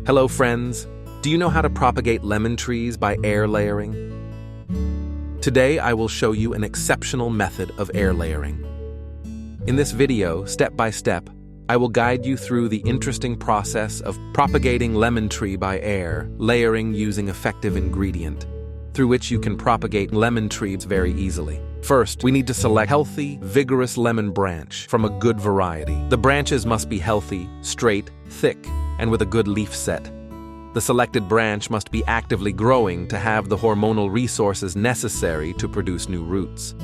Hello friends, do you know how to propagate lemon trees by air layering? Today I will show you an exceptional method of air layering. In this video, step by step, I will guide you through the interesting process of propagating lemon tree by air, layering using effective ingredient, through which you can propagate lemon trees very easily. First, we need to select healthy, vigorous lemon branch from a good variety. The branches must be healthy, straight, thick, and with a good leaf set. The selected branch must be actively growing to have the hormonal resources necessary to produce new roots.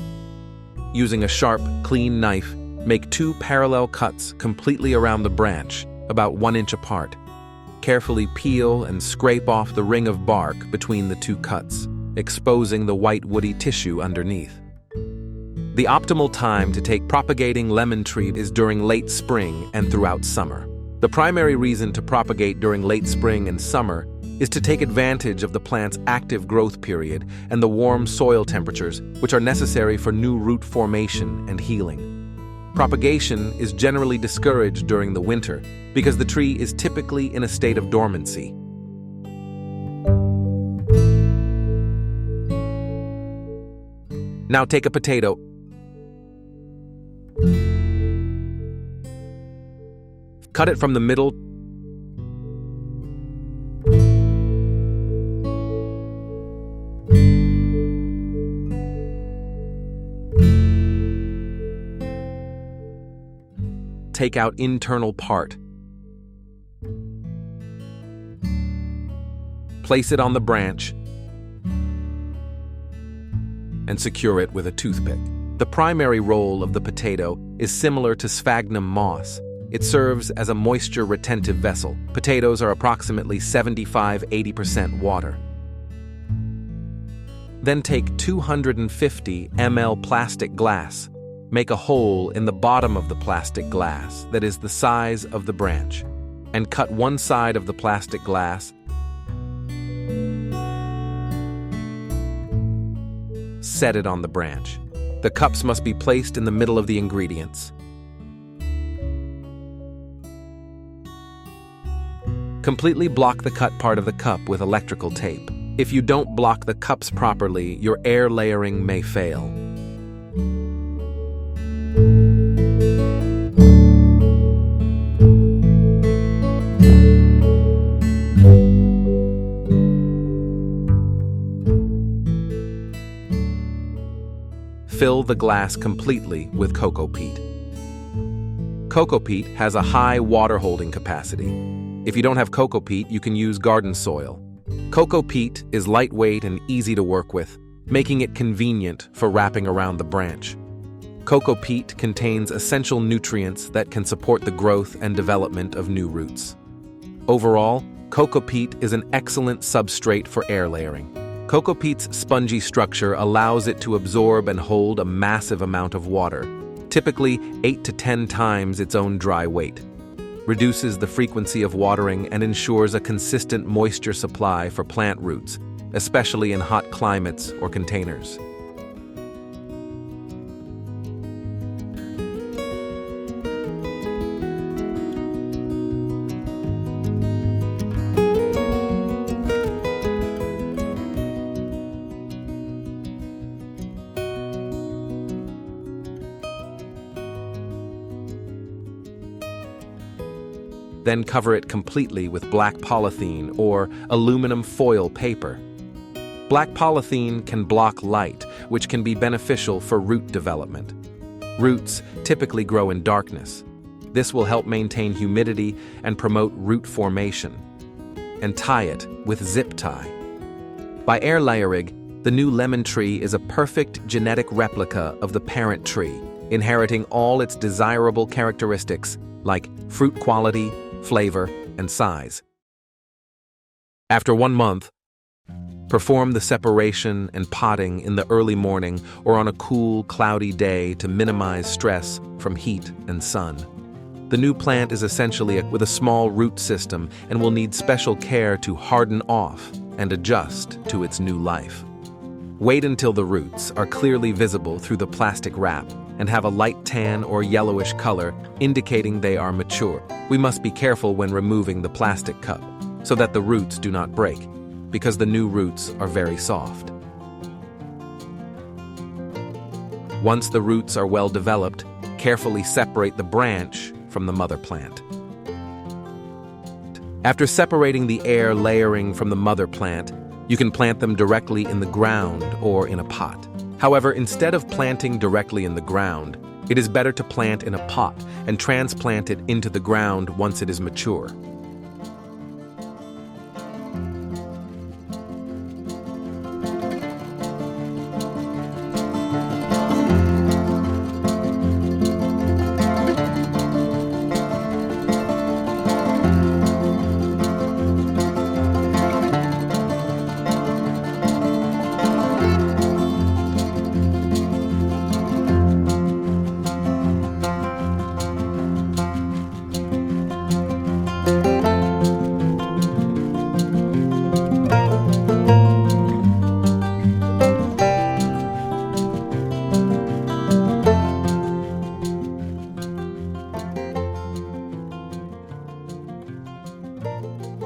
Using a sharp, clean knife, make 2 parallel cuts completely around the branch, about 1 inch apart. Carefully peel and scrape off the ring of bark between the 2 cuts, exposing the white woody tissue underneath. The optimal time to take propagating lemon tree is during late spring and throughout summer. The primary reason to propagate during late spring and summer is to take advantage of the plant's active growth period and the warm soil temperatures which are necessary for new root formation and healing. Propagation is generally discouraged during the winter because the tree is typically in a state of dormancy. Now take a potato. Cut it from the middle. Take out internal part. Place it on the branch and secure it with a toothpick. The primary role of the potato is similar to sphagnum moss. It serves as a moisture-retentive vessel. Potatoes are approximately 75–80% water. Then take 250 ml plastic glass. Make a hole in the bottom of the plastic glass that is the size of the branch, and cut one side of the plastic glass. Set it on the branch. The cups must be placed in the middle of the ingredients. Completely block the cut part of the cup with electrical tape. If you don't block the cups properly, your air layering may fail. Fill the glass completely with cocoa peat. Cocoa peat has a high water holding capacity. If you don't have cocoa peat, you can use garden soil. Cocoa peat is lightweight and easy to work with, making it convenient for wrapping around the branch. Cocoa peat contains essential nutrients that can support the growth and development of new roots. Overall, cocoa peat is an excellent substrate for air layering. Cocoa peat's spongy structure allows it to absorb and hold a massive amount of water, typically 8 to 10 times its own dry weight. Reduces the frequency of watering and ensures a consistent moisture supply for plant roots, especially in hot climates or containers. Then cover it completely with black polythene or aluminum foil paper. Black polythene can block light, which can be beneficial for root development. Roots typically grow in darkness. This will help maintain humidity and promote root formation. And tie it with zip tie. By air layering, the new lemon tree is a perfect genetic replica of the parent tree, inheriting all its desirable characteristics like fruit quality, flavor, and size. After 1 month, perform the separation and potting in the early morning or on a cool, cloudy day to minimize stress from heat and sun. The new plant is essentially with a small root system and will need special care to harden off and adjust to its new life. Wait until the roots are clearly visible through the plastic wrap and have a light tan or yellowish color, indicating they are mature. We must be careful when removing the plastic cup. so that the roots do not break, because the new roots are very soft. Once the roots are well developed, carefully separate the branch from the mother plant. After separating the air layering from the mother plant, you can plant them directly in the ground or in a pot. However, instead of planting directly in the ground, it is better to plant in a pot and transplant it into the ground once it is mature.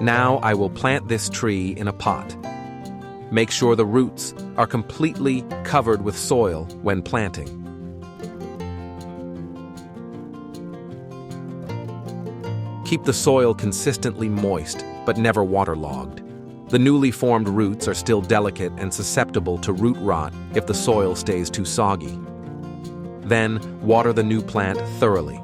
Now I will plant this tree in a pot. Make sure the roots are completely covered with soil when planting. Keep the soil consistently moist, but never waterlogged. The newly formed roots are still delicate and susceptible to root rot if the soil stays too soggy. Then, water the new plant thoroughly.